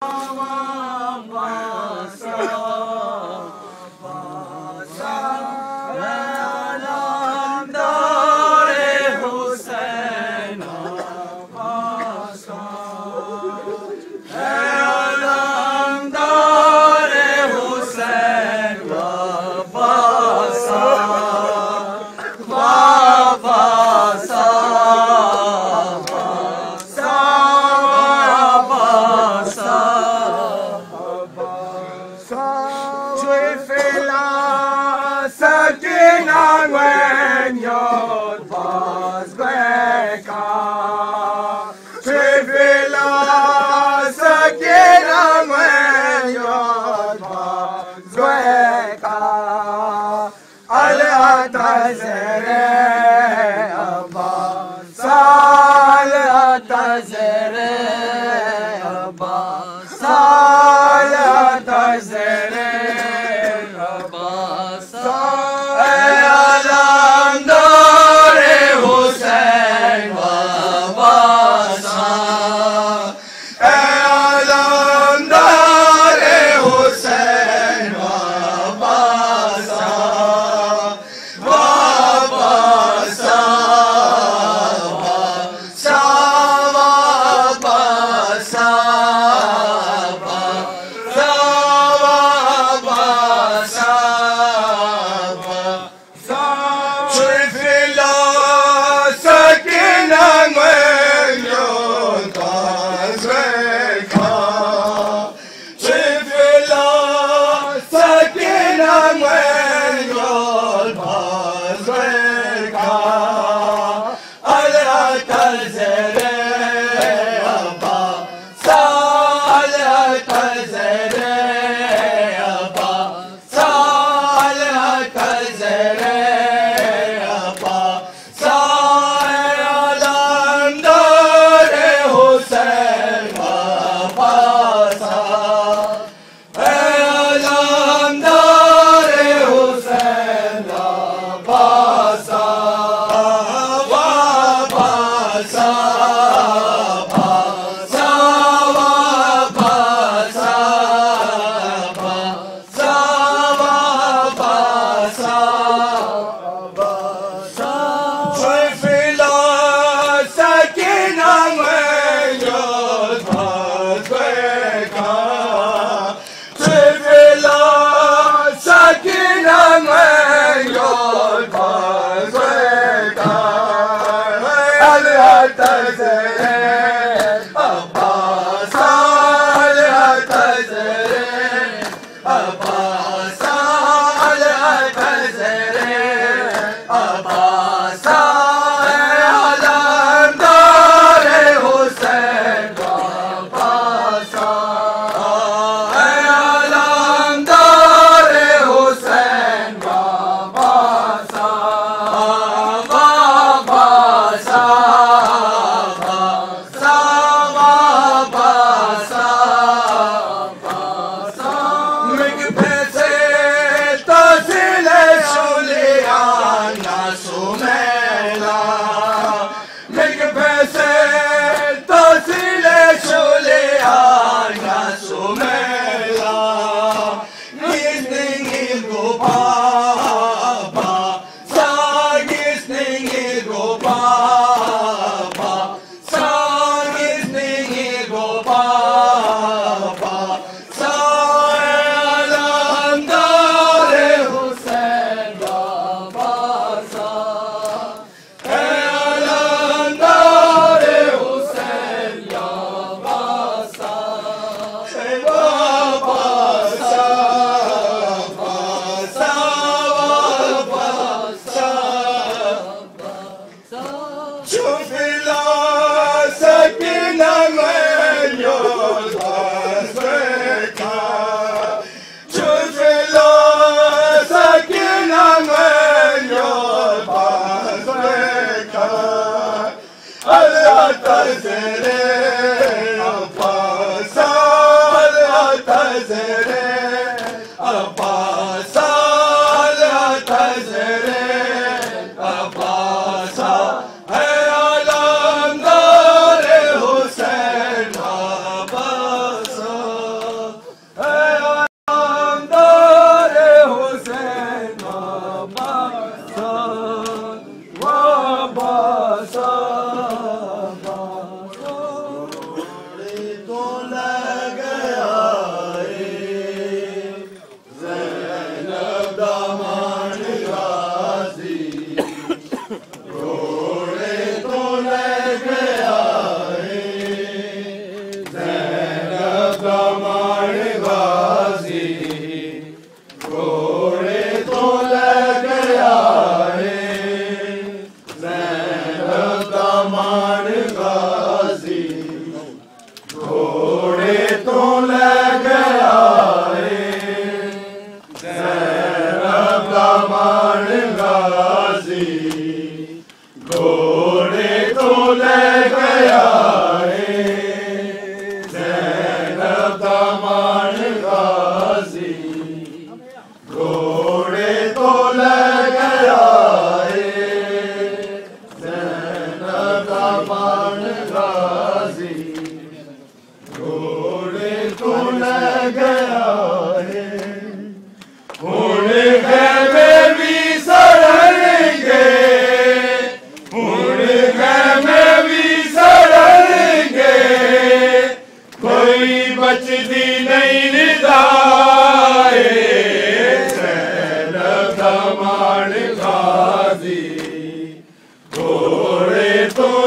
Abbas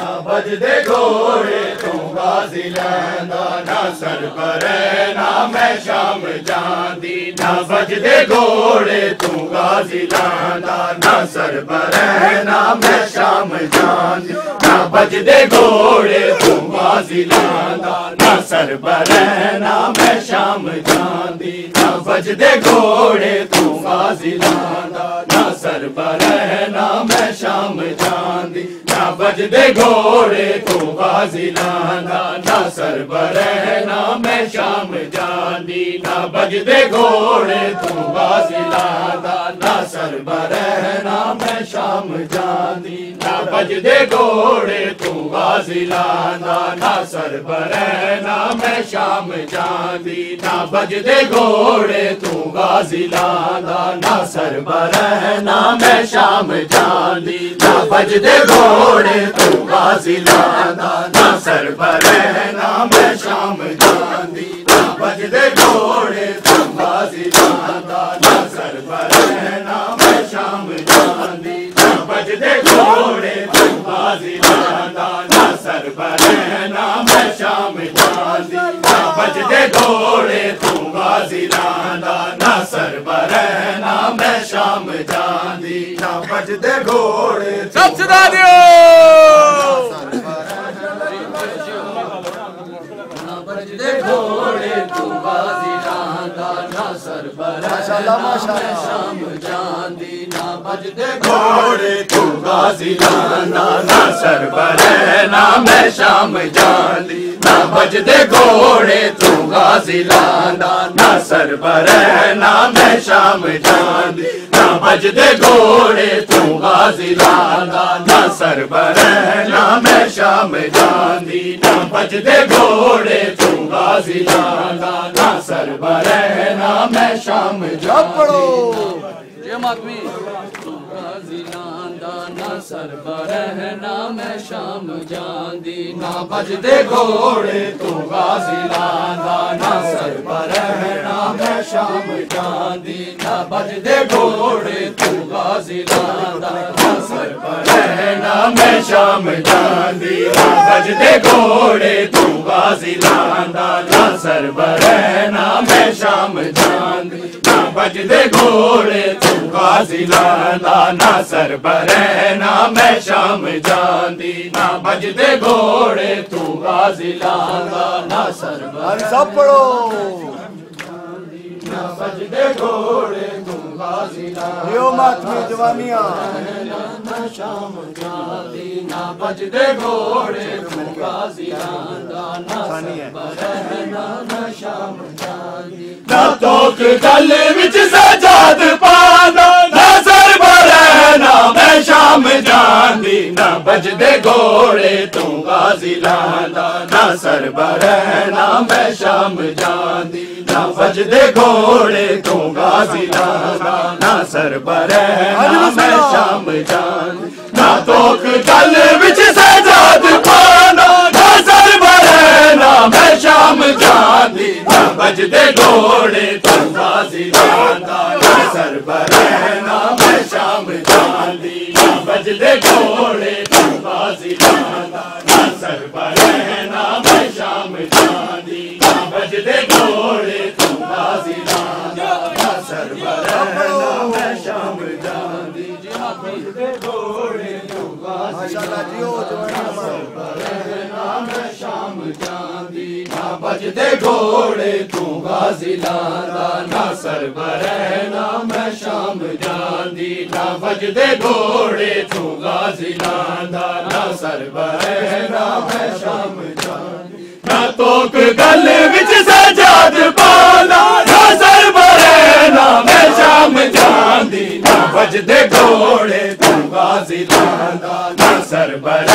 ना बजदे घोड़े तू गाजी लैंदा ना सर पर ना मैं शाम जांदी ना बजदे घोड़े तू गाजी लैंदा ना सर पर ना मैं शाम जांदी ना बजदे घोड़े तू गाजी लैंदा ना सर पर ना मैं शाम जांदी ना बजदे घोड़े तू गाजी लैंदा ना सर पर ना मैं शाम जांदी ना बजदे घोड़े तू गाजी लैंदा ना सर पर ना मैं शाम जांदी ना बजदे घोड़े तू गाजी लैंदा ना सर पर ना मैं शाम जांदी ना बजदे घोड़े तू गाजी लैंदा ना सर पर ना मैं शाम जांदी ना बजदे घोड़े तू गाजी लैंदा ना सर पर ना मैं शाम जांदी ना बजदे घोड़े तू गाजी लैंदा ना सर पर ना मैं शाम जांदी ना बजदे घोड़े तू गाजी लैंदा ना सर पर ना मैं शाम जांदी ना बजदे घोड़े तू गाजी लैंदा ना सर पर ना मैं शाम जांदी ना बजदे घोड़े तू गाजी लैंदा ना सर पर ना मैं शाम जांदी ना बजदे घोड़े सब सदा दियो ना बजदे घोड़े तू गाजी लैंदा ना सर पर ना मैं शाम जांदी ना बजदे घोड़े तू गाजी लैंदा ना सर पर ना मैं शाम जांदी ना बजदे घोड़े तू गाजी लैंदा ना सर पर ना मैं शाम जांदी ना बजदे घोड़े तू गाजी लैंदा ना सर पर ना मैं शाम जांदी ना बजदे घोड़े तू गाजी लैंदा ना सर पर ना मैं शाम जांदी जय मातमी गाजी लैंदा ना सर पर ना मैं शाम जांदी ना बजदे घोड़े तू गाजी लैंदा ना सर पर ना मैं शाम जांदी ना बजदे घोड़े तू गाजी लैंदा ना सर पर ना मैं शाम जांदी ना बजदे घोड़े तू गाजी लैंदा ना सर पर ना मैं शाम जांदी ना बजदे घोड़े तू गाजी लैंदा ना सर पर ना मैं शाम जांदी ना बजदे घोड़े तू गाजी लैंदा ना सर पर सब पढ़ो ना बजदे घोड़े तू गाजी लैंदा यो मातमी जवानियां ना शाम जांदी ना बजदे घोड़े तू गाजी लैंदा ना सर पर ना मैं शाम जांदी ना तोक गल विच सजाद पांदा ना सर पर ना मैं शाम जांदी ना बजदे घोड़े तू गाजी लैंदा ना सर पर ना मैं शाम जांदी ना बजदे घोड़े तू गाजी लैंदा ना सर पर ना मैं शाम जांदी ना तोक गल विच सजाद पांदा ना सर पर ना मैं शाम जांदी ना बजदे घोड़े तू गाजी लैंदा ना सर पर ना मैं शाम जांदी ना बजदे घोड़े तू गाजी लैंदा ना सर पर ना मैं शाम जांदी ना बजदे घोड़े तू गाजी लैंदा ना सर पर ना मैं शाम जांदी ना बजदे घोड़े तू गाजी माशाल्लाह जियो जवानियां ना मैं शाम जांदी ना बजदे घोड़े तू गाजी लैंदा ना सर पर ना मैं शाम जांदी ना बजदे घोड़े तू गाजी लैंदा ना सर पर ना मैं शाम जांदी ना तोक गल विच सजाद पांदा ना सर पर ना मैं शाम जांदी ना बजदे घोड़े तू गाजी लैंदा ना सर पर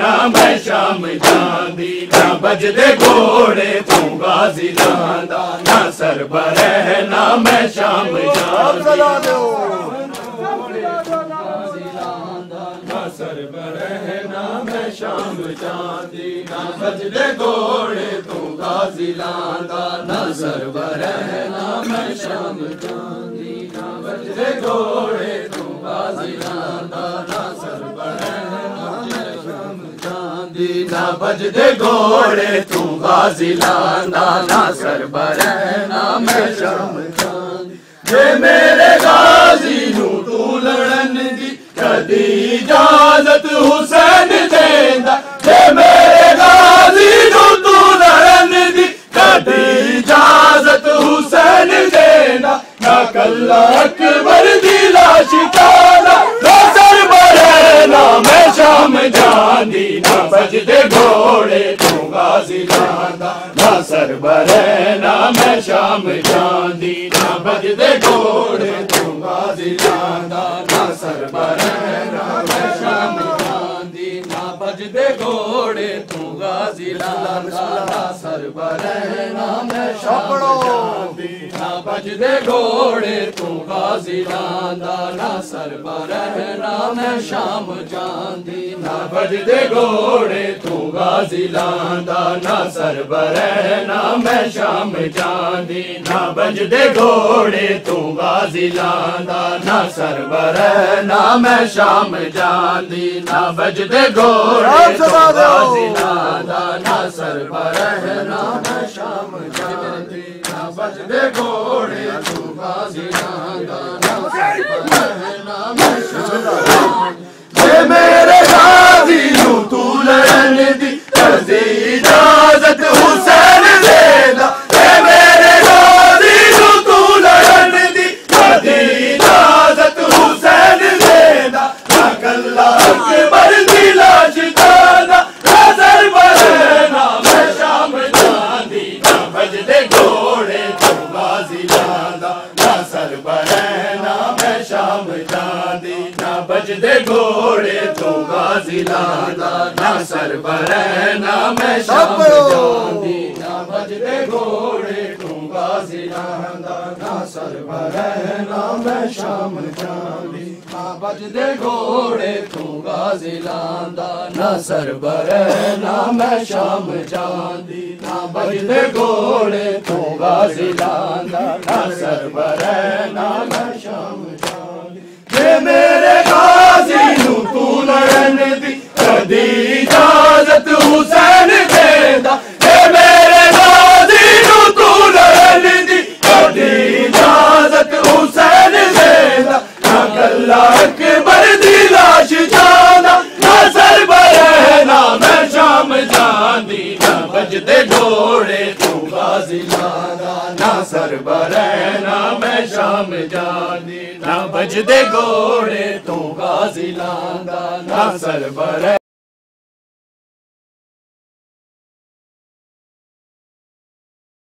ना मैं शाम जांदी ना बजदे घोड़े तू गाजी लैंदा ना सर पर ना मैं शाम जांदी सदा दो ना सर पर ना मैं शाम जांदी ना बजदे घोड़े तू गाजी लैंदा ना सर पर ना मैं शाम जांदी ना बजदे घोड़े तू गाजी लैंदा ना सर पर ना मैं शाम जांदी जांदी ना बजदे घोड़े तू गाजी लांदा ना सर बरे ना मैं शाम जांदी जे मेरे गाजी नू तू लड़न दी कदी इजाजत हुसैन देंदा जे मेरे गाजी नू तू लड़न दी कदी इजाजत हुसैन देंदा ना कल्ला अकबर दी लाश ताना ना सर बरे ना मैं शाम जांदी ना बजदे घोड़े तू गाजी लांदा ना सर बरे ना मैं शाम जांदी ना बजदे घोड़े तू गाजी लांदा ना सर बरे ना मैं शाम जांदी ना बजदे घोड़े तू गाजी लांदा ना सर बरे ना मैं शाम जांदी ना बजदे घोड़े तू गाजी लांदा ना सर बरे ना मैं शाम जांदी ना बजदे घोड़े तू गाजी लांदा ना सर बरे ना मैं शाम जांदी ना बजदे घोड़े तू गाजी लांदा ना सर बरे ना मैं शाम जांदी ना बजदे घोड़े तू गाजी लांदा ना सर बरे ना मैं शाम जांदी ना बजदे घोड़े तू गाजी लांदा ना सर बरे ना मैं शाम जे मेरे गाजी नू तू लड़न दी कदी इजाजत हुसैन देंदा जे मेरे गाजी नू तू लड़न दी कदी इजाजत हुसैन देंदा ना कल्ला अकबर दी लाश ताना ना सर बरे ना मैं शाम जांदी ना बजदे घोड़े तू गाजी लांदा ना सर बरे ना मैं शाम जांदी ना बजदे घोड़े तू गाजी लांदा ना सर बरे ना मैं शाम जांदी ना बजदे घोड़े तू गाजी लांदा ना सर बरे ना मैं शाम जांदी ना बजदे घोड़े तू गाजी लांदा ना सर बरे ना मैं शाम जांदी ना बजदे घोड़े तू गाजी लांदा ना सर बरे ना मैं शाम जांदी जे मेरे गाजी नू तू लड़न दी कदी इजाजत हुसैन देंदा जे मेरे गाजी नू तू लड़न दी कदी इजाजत हुसैन देंदा ना कल्ला अकबर दी लाश जाना ना सर बरे ना मैं शाम जांदी ना बजदे घोड़े तू गाजी लांदा ना सर बरे ना मैं शाम जांदी ना बजदे घोड़े तू गाजी लांदा ना सर बरे